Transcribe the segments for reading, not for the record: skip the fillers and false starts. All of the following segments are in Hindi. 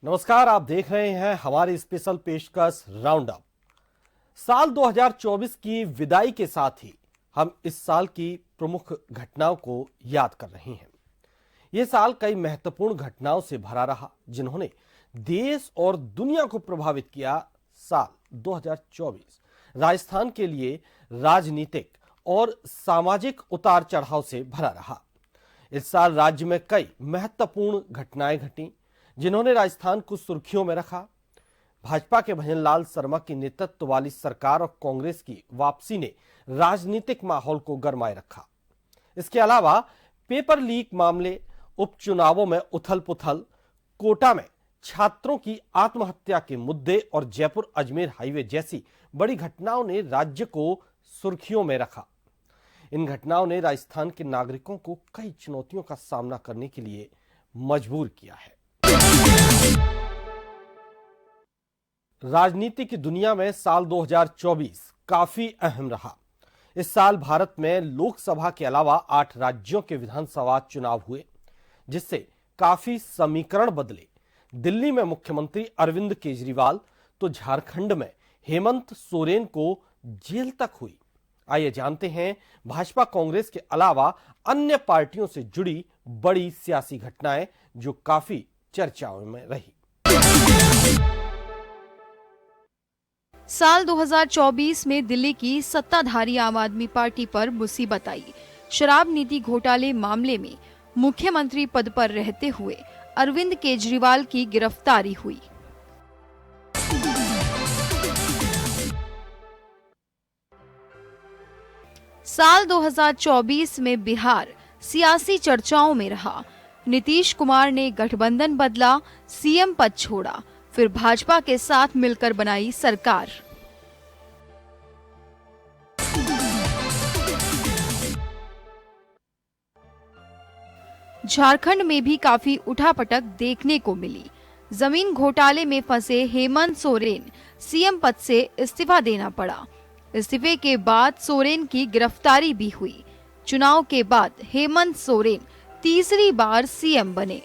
नमस्कार, आप देख रहे हैं हमारी स्पेशल पेशकश राउंड अप। साल 2024 की विदाई के साथ ही हम इस साल की प्रमुख घटनाओं को याद कर रहे हैं। यह साल कई महत्वपूर्ण घटनाओं से भरा रहा, जिन्होंने देश और दुनिया को प्रभावित किया। साल 2024 राजस्थान के लिए राजनीतिक और सामाजिक उतार चढ़ाव से भरा रहा। इस साल राज्य में कई महत्वपूर्ण घटनाएं घटी, जिन्होंने राजस्थान को सुर्खियों में रखा। भाजपा के भजनलाल शर्मा की नेतृत्व वाली सरकार और कांग्रेस की वापसी ने राजनीतिक माहौल को गरमाए रखा। इसके अलावा पेपर लीक मामले, उपचुनावों में उथल पुथल, कोटा में छात्रों की आत्महत्या के मुद्दे और जयपुर अजमेर हाईवे जैसी बड़ी घटनाओं ने राज्य को सुर्खियों में रखा। इन घटनाओं ने राजस्थान के नागरिकों को कई चुनौतियों का सामना करने के लिए मजबूर किया है। राजनीति की दुनिया में साल 2024 काफी अहम रहा। इस साल भारत में लोकसभा के अलावा 8 राज्यों के विधानसभा चुनाव हुए, जिससे काफी समीकरण बदले। दिल्ली में मुख्यमंत्री अरविंद केजरीवाल तो झारखंड में हेमंत सोरेन को जेल तक हुई। आइए जानते हैं भाजपा कांग्रेस के अलावा अन्य पार्टियों से जुड़ी बड़ी सियासी घटनाएं जो काफी चर्चाओं में रही। साल 2024 में दिल्ली की सत्ताधारी आम आदमी पार्टी पर मुसीबत आई। शराब नीति घोटाले मामले में मुख्यमंत्री पद पर रहते हुए अरविंद केजरीवाल की गिरफ्तारी हुई। साल 2024 में बिहार सियासी चर्चाओं में रहा। नीतीश कुमार ने गठबंधन बदला, सीएम पद छोड़ा, फिर भाजपा के साथ मिलकर बनाई सरकार। झारखंड में भी काफी उठापटक देखने को मिली। जमीन घोटाले में फंसे हेमंत सोरेन सीएम पद से इस्तीफा देना पड़ा। इस्तीफे के बाद सोरेन की गिरफ्तारी भी हुई। चुनाव के बाद हेमंत सोरेन तीसरी बार सीएम बने।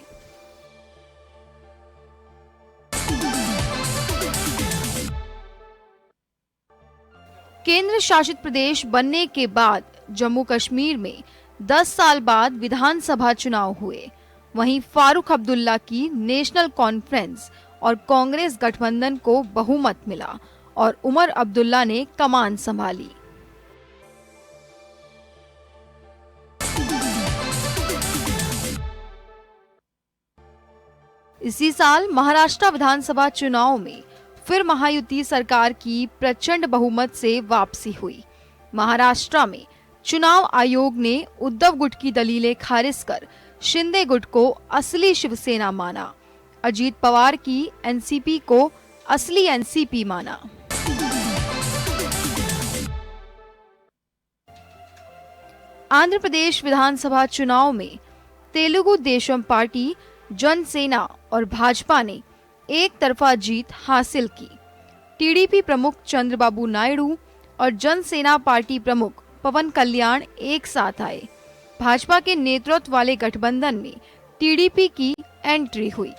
केंद्र शासित प्रदेश बनने के बाद जम्मू कश्मीर में 10 साल बाद विधानसभा चुनाव हुए। वहीं फारूक अब्दुल्ला की नेशनल कॉन्फ्रेंस और कांग्रेस गठबंधन को बहुमत मिला और उमर अब्दुल्ला ने कमान संभाली। इसी साल महाराष्ट्र विधानसभा चुनाव में फिर महायुति सरकार की प्रचंड बहुमत से वापसी हुई। महाराष्ट्र में चुनाव आयोग ने उद्धव गुट की दलीलें खारिज कर शिंदे गुट को असली शिवसेना माना। अजीत पवार की एनसीपी को असली एनसीपी माना। आंध्र प्रदेश विधानसभा चुनाव में तेलुगु देशम पार्टी, जनसेना और भाजपा ने एक तरफा जीत हासिल की। टीडीपी प्रमुख चंद्रबाबू नायडू और जनसेना पार्टी प्रमुख पवन कल्याण एक साथ आए। भाजपा के नेतृत्व वाले गठबंधन में टीडीपी की एंट्री हुई।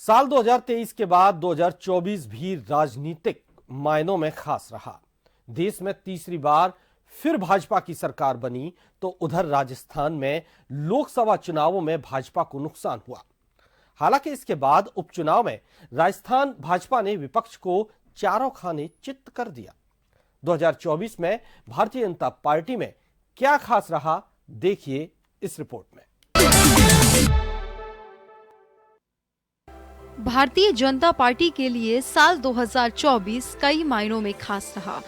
साल 2023 के बाद 2024 भी राजनीतिक मायनों में खास रहा। देश में तीसरी बार फिर भाजपा की सरकार बनी, तो उधर राजस्थान में लोकसभा चुनावों में भाजपा को नुकसान हुआ। हालांकि इसके बाद उपचुनाव में राजस्थान भाजपा ने विपक्ष को चारों खाने चित्त कर दिया। 2024 में भारतीय जनता पार्टी में क्या खास रहा, देखिए इस रिपोर्ट में। भारतीय जनता पार्टी के लिए साल 2024 कई मायनों में खास रहा।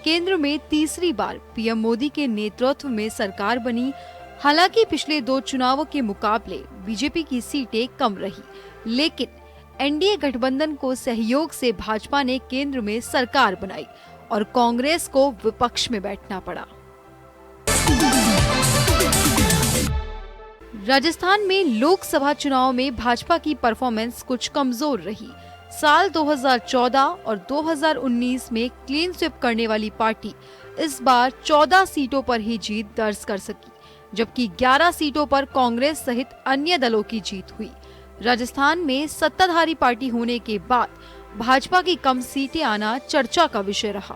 केंद्र में तीसरी बार पीएम मोदी के नेतृत्व में सरकार बनी। हालांकि पिछले 2 चुनावों के मुकाबले बीजेपी की सीटें कम रही, लेकिन एनडीए गठबंधन को सहयोग से भाजपा ने केंद्र में सरकार बनाई और कांग्रेस को विपक्ष में बैठना पड़ा। राजस्थान में लोकसभा चुनाव में भाजपा की परफॉर्मेंस कुछ कमजोर रही। साल 2014 और 2019 में क्लीन स्वीप करने वाली पार्टी इस बार 14 सीटों पर ही जीत दर्ज कर सकी। जबकि 11 सीटों पर कांग्रेस सहित अन्य दलों की जीत हुई। राजस्थान में सत्ताधारी पार्टी होने के बाद भाजपा की कम सीटें आना चर्चा का विषय रहा।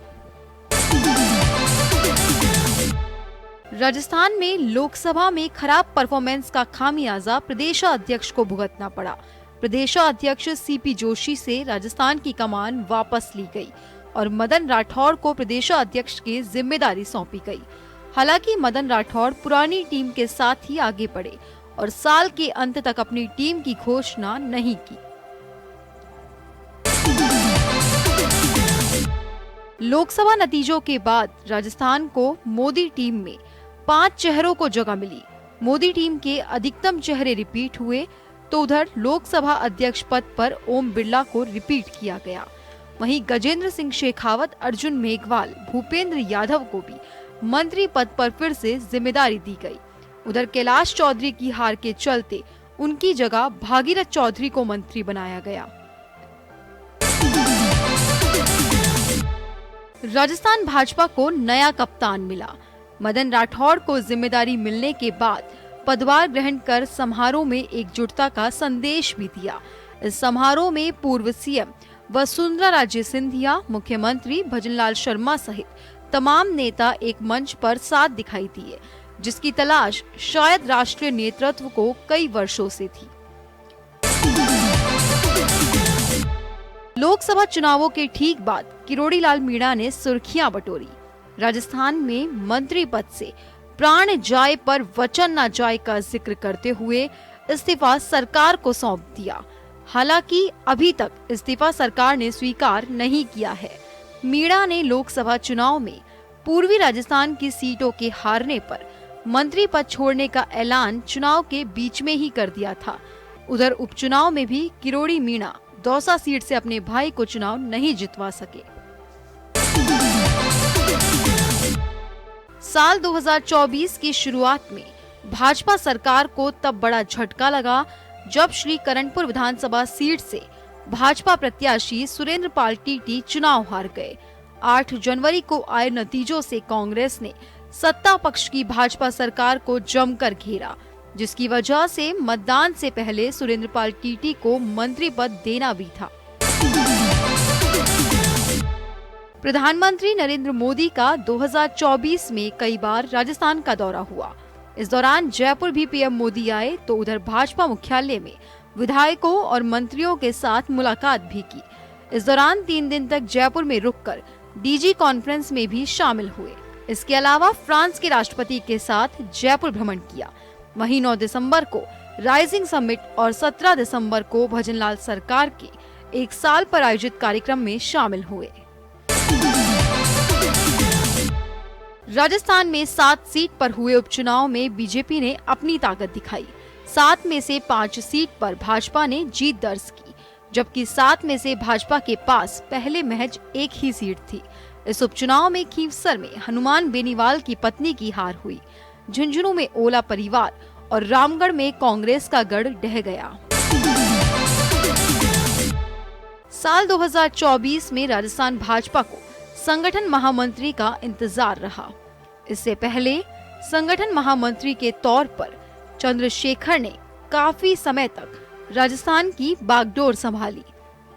राजस्थान में लोकसभा में खराब परफॉर्मेंस का खामियाजा प्रदेशाध्यक्ष को भुगतना पड़ा। प्रदेशाध्यक्ष सीपी जोशी से राजस्थान की कमान वापस ली गई और मदन राठौड़ को प्रदेशाध्यक्ष की जिम्मेदारी सौंपी गई। हालांकि मदन राठौड़ पुरानी टीम के साथ ही आगे बढ़े और साल के अंत तक अपनी टीम की घोषणा नहीं की। लोकसभा नतीजों के बाद राजस्थान को मोदी टीम में 5 चेहरों को जगह मिली। मोदी टीम के अधिकतम चेहरे रिपीट हुए तो उधर लोकसभा अध्यक्ष पद पर ओम बिरला को रिपीट किया गया। वहीं गजेंद्र सिंह शेखावत, अर्जुन मेघवाल, भूपेंद्र यादव को भी मंत्री पद पर फिर से जिम्मेदारी दी गई। उधर कैलाश चौधरी की हार के चलते उनकी जगह भागीरथ चौधरी को मंत्री बनाया गया। राजस्थान भाजपा को नया कप्तान मिला। मदन राठौड़ को जिम्मेदारी मिलने के बाद पदभार ग्रहण कर समारोह में एकजुटता का संदेश भी दिया। इस समारोह में पूर्व सीएम वसुंधरा राजे सिंधिया, मुख्यमंत्री भजनलाल शर्मा सहित तमाम नेता एक मंच पर साथ दिखाई दिए, जिसकी तलाश शायद राष्ट्रीय नेतृत्व को कई वर्षों से थी। लोकसभा चुनावों के ठीक बाद किरोड़ी लाल मीणा ने सुर्खियां बटोरी। राजस्थान में मंत्री पद से प्राण जाए पर वचन न जाए का जिक्र करते हुए इस्तीफा सरकार को सौंप दिया। हालांकि अभी तक इस्तीफा सरकार ने स्वीकार नहीं किया है। मीणा ने लोकसभा चुनाव में पूर्वी राजस्थान की सीटों के हारने पर मंत्री पद छोड़ने का ऐलान चुनाव के बीच में ही कर दिया था। उधर उपचुनाव में भी किरोड़ी मीणा दौसा सीट से अपने भाई को चुनाव नहीं जितवा सके। साल 2024 की शुरुआत में भाजपा सरकार को तब बड़ा झटका लगा जब श्री करणपुर विधानसभा सीट से भाजपा प्रत्याशी सुरेंद्र पाल टीटी चुनाव हार गए। 8 जनवरी को आए नतीजों से कांग्रेस ने सत्ता पक्ष की भाजपा सरकार को जमकर घेरा, जिसकी वजह से मतदान से पहले सुरेंद्र पाल टीटी को मंत्री पद देना भी था। प्रधानमंत्री नरेंद्र मोदी का 2024 में कई बार राजस्थान का दौरा हुआ। इस दौरान जयपुर भी पीएम मोदी आए तो उधर भाजपा मुख्यालय में विधायकों और मंत्रियों के साथ मुलाकात भी की। इस दौरान 3 दिन तक जयपुर में रुककर डीजी कॉन्फ्रेंस में भी शामिल हुए। इसके अलावा फ्रांस के राष्ट्रपति के साथ जयपुर भ्रमण किया। वहीं 9 दिसंबर को राइजिंग समिट और 17 दिसंबर को भजनलाल सरकार के 1 साल पर आयोजित कार्यक्रम में शामिल हुए। राजस्थान में 7 सीट पर हुए उपचुनाव में बीजेपी ने अपनी ताकत दिखाई। 7 में से 5 सीट पर भाजपा ने जीत दर्ज की, जबकि 7 में से भाजपा के पास पहले महज एक ही सीट थी। इस उपचुनाव में खींवसर में हनुमान बेनीवाल की पत्नी की हार हुई। झुंझुनू में ओला परिवार और रामगढ़ में कांग्रेस का गढ़ ढह गया। साल 2024 में राजस्थान भाजपा को संगठन महामंत्री का इंतजार रहा। इससे पहले संगठन महामंत्री के तौर पर चंद्रशेखर ने काफी समय तक राजस्थान की बागडोर संभाली।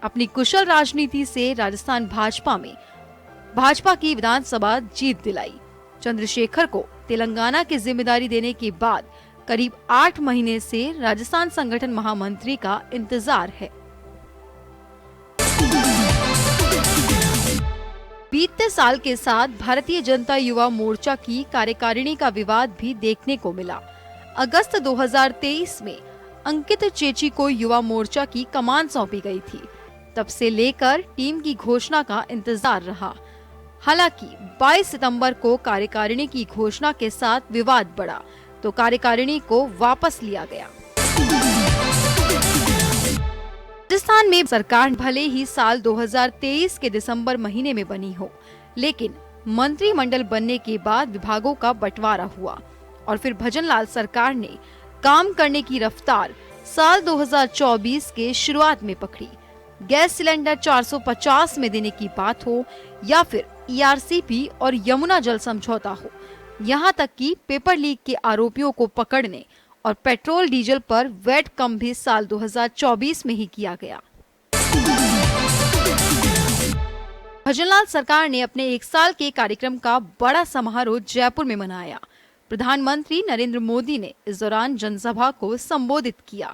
अपनी कुशल राजनीति से राजस्थान भाजपा में भाजपा की विधानसभा जीत दिलाई। चंद्रशेखर को तेलंगाना की जिम्मेदारी देने के बाद करीब 8 महीने से राजस्थान संगठन महामंत्री का इंतजार है। बीते साल के साथ भारतीय जनता युवा मोर्चा की कार्यकारिणी का विवाद भी देखने को मिला। अगस्त 2023 में अंकित चेची को युवा मोर्चा की कमान सौंपी गई थी। तब से लेकर टीम की घोषणा का इंतजार रहा। हालांकि 22 सितंबर को कार्यकारिणी की घोषणा के साथ विवाद बढ़ा तो कार्यकारिणी को वापस लिया गया। राजस्थान में सरकार भले ही साल 2023 के दिसंबर महीने में बनी हो, लेकिन मंत्रिमंडल बनने के बाद विभागों का बंटवारा हुआ और फिर भजनलाल सरकार ने काम करने की रफ्तार साल 2024 के शुरुआत में पकड़ी। गैस सिलेंडर 450 में देने की बात हो या फिर ईआरसीपी और यमुना जल समझौता हो, यहाँ तक कि पेपर लीक के आरोपियों को पकड़ने और पेट्रोल डीजल पर वैट कम भी साल 2024 में ही किया गया। भजनलाल सरकार ने अपने 1 साल के कार्यक्रम का बड़ा समारोह जयपुर में मनाया। प्रधानमंत्री नरेंद्र मोदी ने इस दौरान जनसभा को संबोधित किया,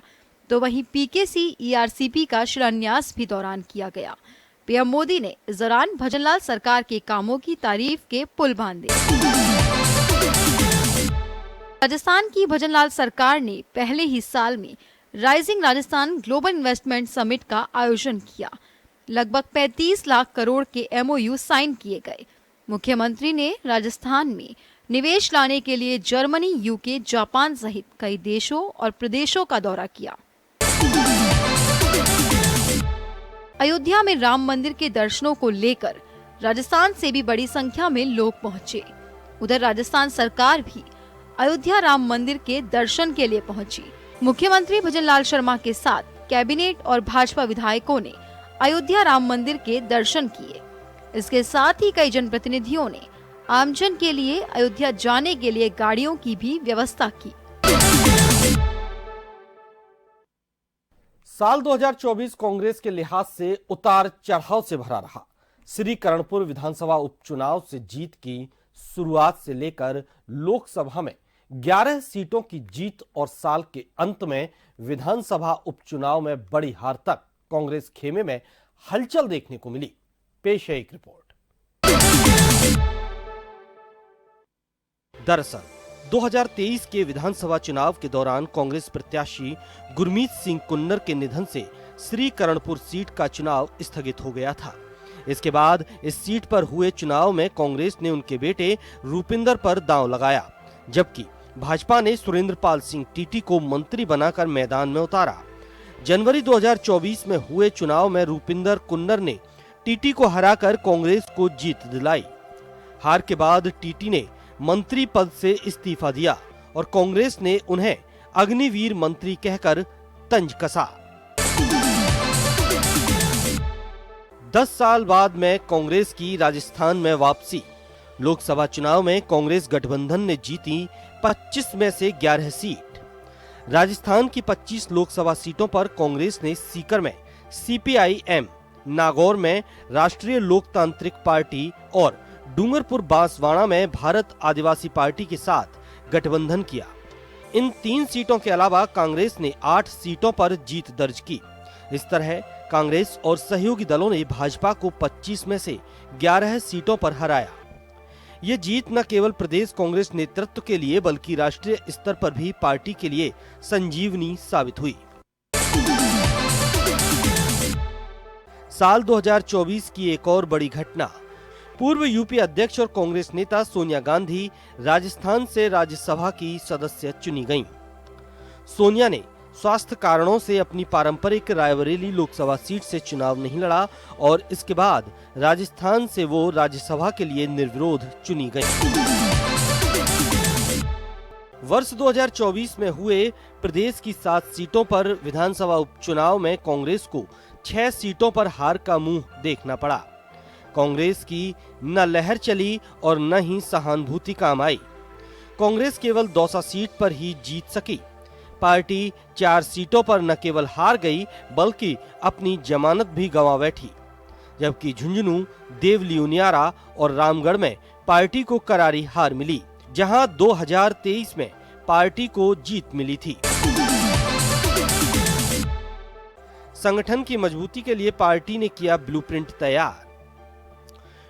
तो वहीं पीकेसी ईआरसीपी का शिलान्यास भी दौरान किया गया। पीएम मोदी ने इस दौरान भजनलाल सरकार के कामों की तारीफ के पुल बांधे। राजस्थान की भजनलाल सरकार ने पहले ही साल में rising Rajasthan global investment summit का आयोजन किया। लगभग 35 लाख करोड़ के एमओयू साइन किए गए। मुख्यमंत्री ने राजस्थान में निवेश लाने के लिए जर्मनी, यूके, जापान सहित कई देशों और प्रदेशों का दौरा किया। अयोध्या में राम मंदिर के दर्शनों को लेकर राजस्थान से भी बड़ी संख्या में लोग पहुंचे। उधर राजस्थान सरकार भी अयोध्या राम मंदिर के दर्शन के लिए पहुंची। मुख्यमंत्री भजनलाल शर्मा के साथ कैबिनेट और भाजपा विधायकों ने अयोध्या राम मंदिर के दर्शन किए। इसके साथ ही कई जनप्रतिनिधियों ने आमजन के लिए अयोध्या जाने के लिए गाड़ियों की भी व्यवस्था की। साल 2024 कांग्रेस के लिहाज से उतार चढ़ाव से भरा रहा। श्री करणपुर विधानसभा उपचुनाव से जीत की शुरुआत से लेकर लोकसभा में 11 सीटों की जीत और साल के अंत में विधानसभा उपचुनाव में बड़ी हार तक कांग्रेस खेमे में हलचल देखने को मिली। पेश है एक रिपोर्ट। दरअसल 2023 के विधानसभा चुनाव के दौरान कांग्रेस प्रत्याशी गुरमीत सिंह कुन्नर के निधन से श्री करणपुर सीट का चुनाव स्थगित हो गया था। इसके बाद इस सीट पर हुए चुनाव में कांग्रेस ने उनके बेटे रूपिंदर पर दांव लगाया, जबकि भाजपा ने सुरेंद्रपाल सिंह टीटी को मंत्री बनाकर मैदान में उतारा। जनवरी 2024 में हुए चुनाव में रूपिंदर कुन्नर ने टीटी को हराकर कांग्रेस को जीत दिलाई। हार के बाद टीटी ने मंत्री पद से इस्तीफा दिया और कांग्रेस ने उन्हें अग्निवीर मंत्री कहकर तंज कसा। 10 साल बाद में कांग्रेस की राजस्थान में वापसी। लोकसभा चुनाव में कांग्रेस गठबंधन ने जीती 25 में से 11 सीट। राजस्थान की 25 लोकसभा सीटों पर कांग्रेस ने सीकर में सीपीआईएम, नागौर में राष्ट्रीय लोकतांत्रिक पार्टी और डूंगरपुर बांसवाड़ा में भारत आदिवासी पार्टी के साथ गठबंधन किया। इन 3 सीटों के अलावा कांग्रेस ने 8 सीटों पर जीत दर्ज की। इस तरह कांग्रेस और सहयोगी दलों ने भाजपा को 25 में से 11 सीटों पर हराया। ये जीत न केवल प्रदेश कांग्रेस नेतृत्व के लिए बल्कि राष्ट्रीय स्तर पर भी पार्टी के लिए संजीवनी साबित हुई। साल 2024 की एक और बड़ी घटना। पूर्व यूपी अध्यक्ष और कांग्रेस नेता सोनिया गांधी राजस्थान से राज्यसभा की सदस्य चुनी गईं। सोनिया ने स्वास्थ्य कारणों से अपनी पारंपरिक रायबरेली लोकसभा सीट से चुनाव नहीं लड़ा और इसके बाद राजस्थान से वो राज्यसभा के लिए निर्विरोध चुनी गईं। वर्ष 2024 में हुए प्रदेश की 7 सीटों पर विधानसभा उपचुनाव में कांग्रेस को 6 सीटों पर हार का मुंह देखना पड़ा। कांग्रेस की न लहर चली और न ही सहानुभूति काम आई। कांग्रेस केवल दौसा सीट पर ही जीत सकी। पार्टी 4 सीटों पर न केवल हार गई बल्कि अपनी जमानत भी गंवा बैठी, जबकि झुंझुनू, देवली उनियारा और रामगढ़ में पार्टी को करारी हार मिली, जहां 2023 में पार्टी को जीत मिली थी। संगठन की मजबूती के लिए पार्टी ने किया ब्लूप्रिंट तैयार।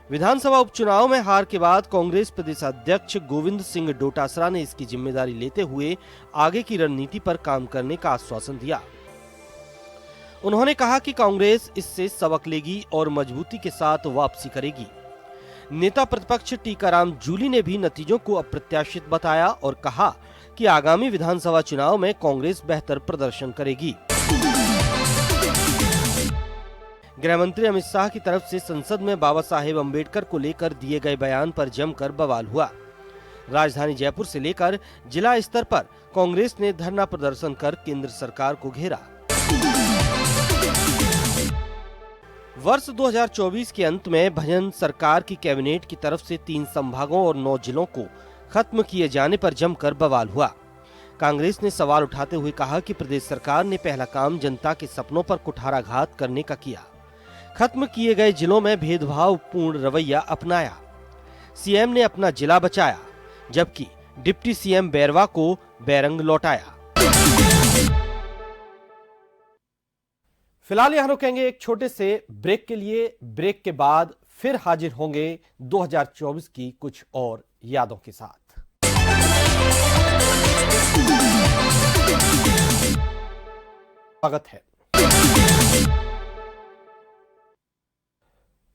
विधानसभा उपचुनाव में हार के बाद कांग्रेस प्रदेश अध्यक्ष गोविंद सिंह डोटासरा ने इसकी जिम्मेदारी लेते हुए आगे की रणनीति पर काम करने का आश्वासन दिया। उन्होंने कहा कि कांग्रेस इससे सबक लेगी और मजबूती के साथ वापसी करेगी। नेता प्रतिपक्ष टीकाराम जूली ने भी नतीजों को अप्रत्याशित बताया और कहा कि आगामी विधानसभा चुनाव में कांग्रेस बेहतर प्रदर्शन करेगी। गृह मंत्री अमित शाह की तरफ से संसद में बाबा साहेब अम्बेडकर को लेकर दिए गए बयान पर जमकर बवाल हुआ। राजधानी जयपुर से लेकर जिला स्तर पर कांग्रेस ने धरना प्रदर्शन कर केंद्र सरकार को घेरा। वर्ष 2024 के अंत में भजन सरकार की कैबिनेट की तरफ से 3 संभागों और 9 जिलों को खत्म किए जाने पर जमकर बवाल हुआ। कांग्रेस ने सवाल उठाते हुए कहा कि प्रदेश सरकार ने पहला काम जनता के सपनों पर कुठाराघात करने का किया। खत्म किए गए जिलों में भेदभावपूर्ण रवैया अपनाया। सीएम ने अपना जिला बचाया, जबकि डिप्टी सीएम बैरवा को बैरंग लौटाया। फिलहाल यहां रुकेंगे एक छोटे से ब्रेक के लिए। ब्रेक के बाद फिर हाजिर होंगे 2024 की कुछ और यादों के साथ। स्वागत है।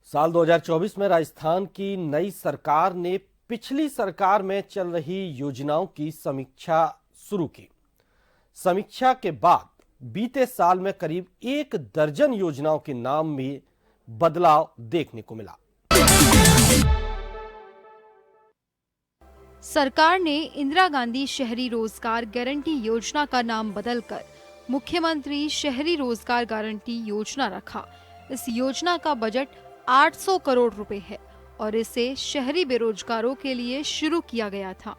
साल 2024 में राजस्थान की नई सरकार ने पिछली सरकार में चल रही योजनाओं की समीक्षा शुरू की। समीक्षा के बाद बीते साल में करीब 1 दर्जन योजनाओं के नाम में बदलाव देखने को मिला। सरकार ने इंदिरा गांधी शहरी रोजगार गारंटी योजना का नाम बदलकर मुख्यमंत्री शहरी रोजगार गारंटी योजना रखा। इस योजना का बजट 800 करोड़ रुपए है और इसे शहरी बेरोजगारों के लिए शुरू किया गया था।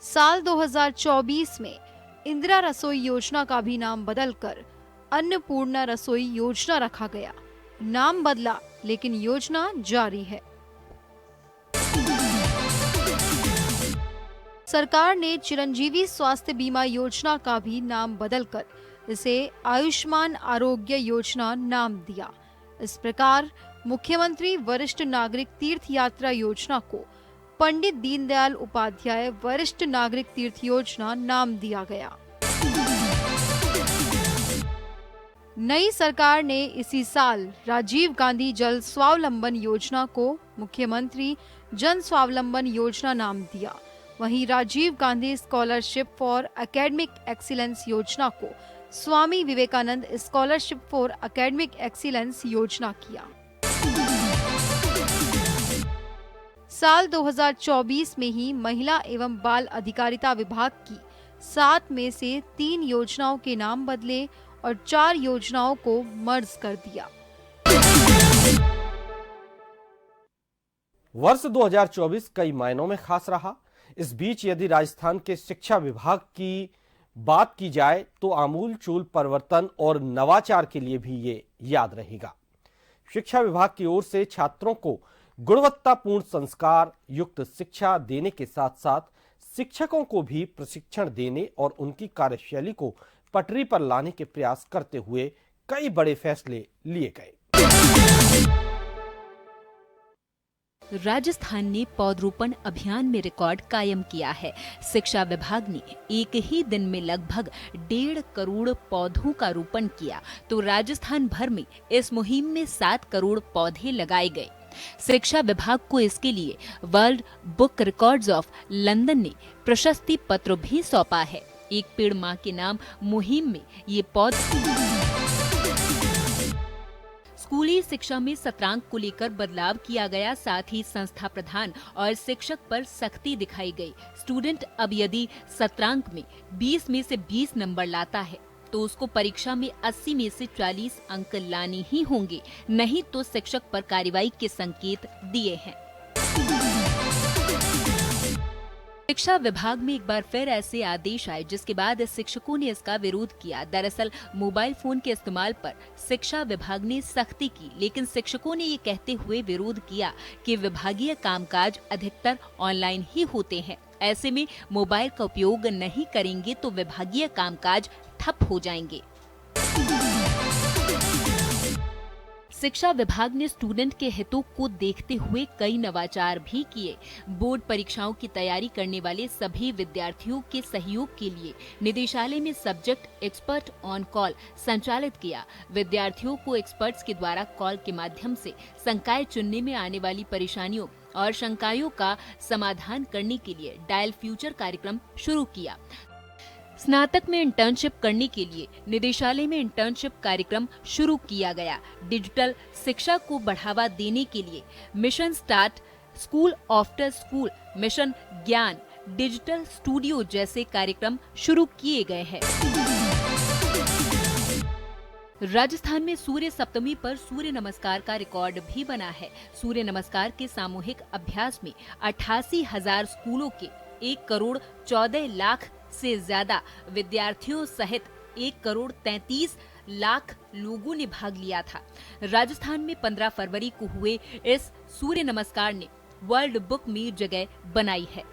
साल 2024 में इंदिरा रसोई योजना का भी नाम बदलकर अन्नपूर्णा रसोई योजना रखा गया। नाम बदला लेकिन योजना जारी है। सरकार ने चिरंजीवी स्वास्थ्य बीमा योजना का भी नाम बदलकर इसे आयुष्मान आरोग्य योजना नाम दिया। इस प्रकार मुख्यमंत्री वरिष्ठ नागरिक तीर्थ यात्रा योजना को पंडित दीनदयाल उपाध्याय वरिष्ठ नागरिक तीर्थ योजना नाम दिया गया। नई सरकार ने इसी साल राजीव गांधी जल स्वावलंबन योजना को मुख्यमंत्री जन स्वावलंबन योजना नाम दिया। वहीं Rajiv Gandhi scholarship for academic excellence योजना को Swami Vivekananda scholarship for academic excellence योजना किया। साल 2024 में ही महिला एवं बाल अधिकारिता विभाग की 7 में से 3 योजनाओं के नाम बदले और 4 योजनाओं को मर्ज कर दिया। वर्ष 2024 कई मायनों में खास रहा। इस बीच यदि राजस्थान के शिक्षा विभाग की बात की जाए तो आमूलचूल परिवर्तन और नवाचार के लिए भी ये याद रहेगा। शिक्षा विभाग की ओर से छात्रों को गुणवत्तापूर्ण संस्कार युक्त शिक्षा देने के साथ साथ शिक्षकों को भी प्रशिक्षण देने और उनकी कार्यशैली को पटरी पर लाने के प्रयास करते हुए कई बड़े फैसले लिए गए। राजस्थान ने पौधरोपण अभियान में रिकॉर्ड कायम किया है। शिक्षा विभाग ने एक ही दिन में लगभग 1.5 करोड़ पौधों का रोपण किया तो राजस्थान भर में इस मुहिम में 7 करोड़ पौधे लगाए गए। शिक्षा विभाग को इसके लिए world book records of London ने प्रशस्ति पत्र भी सौंपा है। एक पेड़ मां के नाम मुहिम में ये पौधे स्कूली शिक्षा में शतरंज को लेकर बदलाव किया गया। साथ ही संस्था प्रधान और शिक्षक पर सख्ती दिखाई गई। स्टूडेंट अब यदि शतरंज में 20 में से 20 नंबर लाता है तो उसको परीक्षा में 80 में से 40 अंक लाने ही होंगे, नहीं तो शिक्षक पर कार्रवाई के संकेत दिए हैं। शिक्षा विभाग में एक बार फिर ऐसे आदेश आए जिसके बाद शिक्षकों ने इसका विरोध किया। दरअसल मोबाइल फोन के इस्तेमाल पर शिक्षा विभाग ने सख्ती की, लेकिन शिक्षकों ने ये कहते हुए विरोध किया कि विभागीय कामकाज अधिकतर ऑनलाइन ही होते हैं। ऐसे में मोबाइल का उपयोग नहीं करेंगे तो विभागीय कामकाज ठप हो जाएंगे। शिक्षा विभाग ने स्टूडेंट के हितों को देखते हुए कई नवाचार भी किए। बोर्ड परीक्षाओं की तैयारी करने वाले सभी विद्यार्थियों के सहयोग के लिए निदेशालय में सब्जेक्ट एक्सपर्ट ऑन कॉल संचालित किया। विद्यार्थियों को एक्सपर्ट्स के द्वारा कॉल के माध्यम से संकाय चुनने में आने वाली परेशानियों और शंकाओं का समाधान करने के लिए डायल फ्यूचर कार्यक्रम शुरू किया। स्नातक में इंटर्नशिप करने के लिए निदेशालय में इंटर्नशिप कार्यक्रम शुरू किया गया। डिजिटल शिक्षा को बढ़ावा देने के लिए mission start, school after school, mission ज्ञान, डिजिटल स्टूडियो जैसे कार्यक्रम शुरू किए गए हैं। राजस्थान में सूर्य सप्तमी पर सूर्य नमस्कार का रिकॉर्ड भी बना है। सूर्य नमस्कार के सामूहिक अभ्यास में 88,000 स्कूलों के 1,14,00,000 से ज्यादा विद्यार्थियों सहित 1,33,00,000 लोगों ने भाग लिया था। राजस्थान में 15 फरवरी को हुए इस सूर्य नमस्कार ने वर्ल्ड बुक में जगह बनाई है।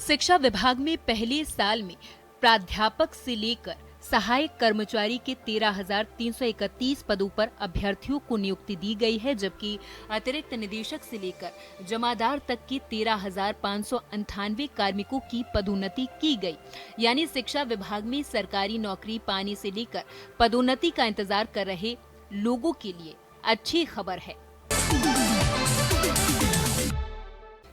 शिक्षा विभाग में पहले साल में प्राध्यापक से लेकर सहायक कर्मचारी के 13,331 पदों पर अभ्यर्थियों को नियुक्ति दी गई है, जबकि अतिरिक्त निदेशक से लेकर जमादार तक के 13,598 कार्मिकों की पदोन्नति की गई। यानी शिक्षा विभाग में सरकारी नौकरी पाने से लेकर पदोन्नति का इंतजार कर रहे लोगों के लिए अच्छी खबर है।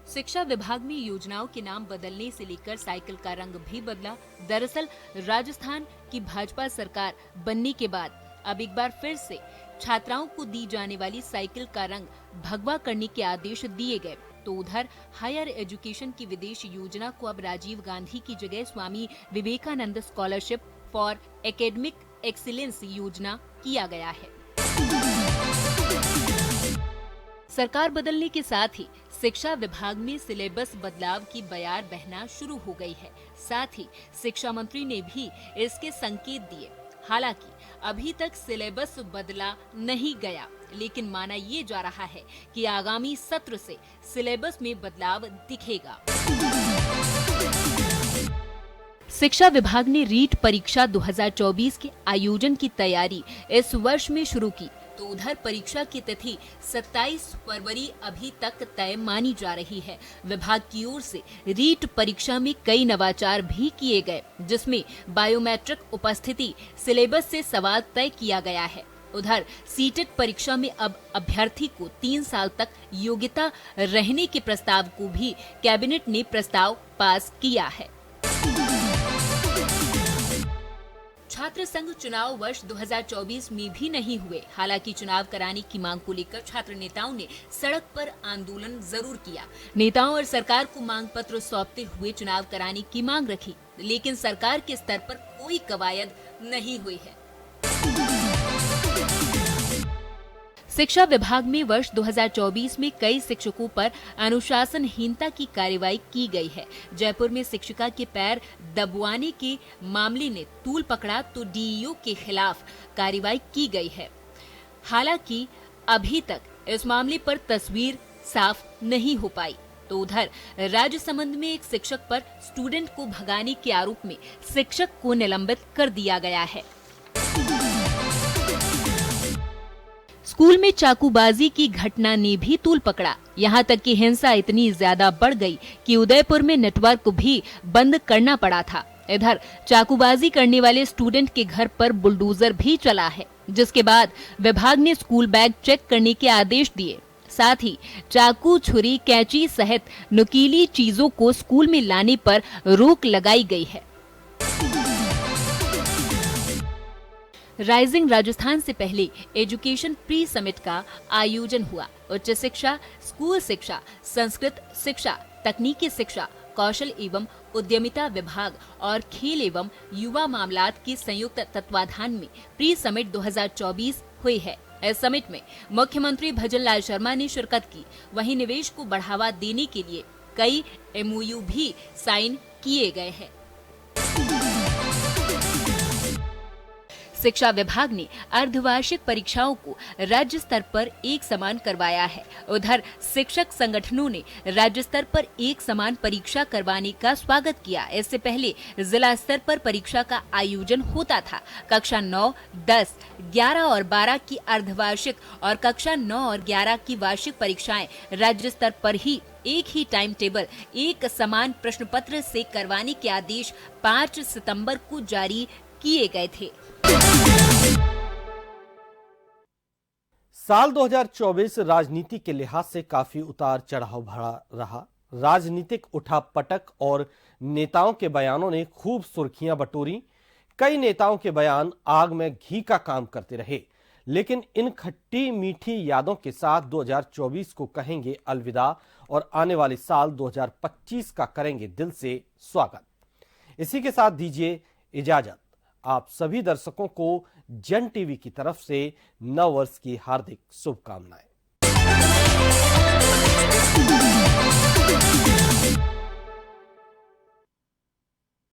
शिक्षा विभाग में योजनाओं के नाम बदलने से लेकर साइकिल का रंग भी बदला। दरअसल राजस्थान की भाजपा सरकार बनने के बाद अब एक बार फिर से छात्राओं को दी जाने वाली साइकिल का रंग भगवा करने के आदेश दिए गए। तो उधर हायर एजुकेशन की विदेश योजना को अब राजीव गांधी की जगह Swami Vivekananda scholarship for academic excellence योजना किया गया है। सरकार बदलने के साथ ही शिक्षा विभाग में सिलेबस बदलाव की बयार बहना शुरू हो गई है। साथ ही शिक्षा मंत्री ने भी इसके संकेत दिए। हालांकि अभी तक सिलेबस बदला नहीं गया, लेकिन माना ये जा रहा है कि आगामी सत्र से सिलेबस में बदलाव दिखेगा। शिक्षा विभाग ने रीट परीक्षा 2024 के आयोजन की तैयारी इस वर्ष में शुरू की। तो उधर परीक्षा की तिथि 27 फरवरी अभी तक तय मानी जा रही है। विभाग की ओर से रीट परीक्षा में कई नवाचार भी किए गए, जिसमें बायोमेट्रिक उपस्थिति, सिलेबस से सवाल तय किया गया है। उधर सीटेट परीक्षा में अब अभ्यर्थी को 3 साल तक योग्यता रहने के प्रस्ताव को भी कैबिनेट ने प्रस्ताव पास किया है। छात्र संघ चुनाव वर्ष 2024 में भी नहीं हुए। हालांकि चुनाव कराने की मांग को लेकर छात्र नेताओं ने सड़क पर आंदोलन जरूर किया। नेताओं और सरकार को मांग पत्र सौंपते हुए चुनाव कराने की मांग रखी, लेकिन सरकार के स्तर पर कोई कवायद नहीं हुई है। शिक्षा विभाग में वर्ष 2024 में कई शिक्षकों पर अनुशासनहीनता की कार्रवाई की गई है। जयपुर में शिक्षिका के पैर दबवाने के मामले ने तूल पकड़ा तो डीईओ के खिलाफ कार्रवाई की गई है। हालांकि अभी तक इस मामले पर तस्वीर साफ नहीं हो पाई। तो उधर राजसमंद में एक शिक्षक पर स्टूडेंट को भगाने के आरोप में शिक्षक को निलंबित कर दिया गया है। स्कूल में चाकूबाजी की घटना ने भी तूल पकड़ा। यहाँ तक कि हिंसा इतनी ज्यादा बढ़ गई कि उदयपुर में नेटवर्क भी बंद करना पड़ा था। इधर चाकूबाजी करने वाले स्टूडेंट के घर पर बुलडोजर भी चला है, जिसके बाद विभाग ने स्कूल बैग चेक करने के आदेश दिए। साथ ही चाकू, छुरी, कैंची सहित नुकीली चीजों को स्कूल में लाने पर रोक लगाई गई है। राइजिंग राजस्थान से पहले एजुकेशन प्री समिट का आयोजन हुआ। उच्च शिक्षा, स्कूल शिक्षा, संस्कृत शिक्षा, तकनीकी शिक्षा, कौशल एवं उद्यमिता विभाग और खेल एवं युवा मामलात के संयुक्त तत्वाधान में प्री समिट 2024 हुई है। इस समिट में मुख्यमंत्री भजनलाल शर्मा ने शिरकत की। वहीं निवेश को बढ़ावा देने के लिए कई एमओयू भी साइन किए गए हैं। शिक्षा विभाग ने अर्धवार्षिक परीक्षाओं को राज्य स्तर पर एक समान करवाया है। उधर शिक्षक संगठनों ने राज्य स्तर पर एक समान परीक्षा करवाने का स्वागत किया। इससे पहले जिला स्तर पर परीक्षा का आयोजन होता था। कक्षा 9, 10, 11 और 12 की अर्धवार्षिक और कक्षा 9 और 11 की वार्षिक परीक्षाएं राज्य स्तर पर ही एक ही टाइम टेबल, एक समान प्रश्न पत्र से करवाने के आदेश 5 सितंबर को जारी किए गए थे। साल 2024 राजनीति के लिहाज से काफी उतार चढ़ाव भरा रहा। राजनीतिक उठापटक और नेताओं के बयानों ने खूब सुर्खियां बटोरी। कई नेताओं के बयान आग में घी का काम करते रहे, लेकिन इन खट्टी मीठी यादों के साथ 2024 को कहेंगे अलविदा और आने वाले साल 2025 का करेंगे दिल से स्वागत। इसी के साथ दीजिए इजाजत। आप सभी दर्शकों को जन टीवी की तरफ से नव वर्ष की हार्दिक शुभकामनाएं।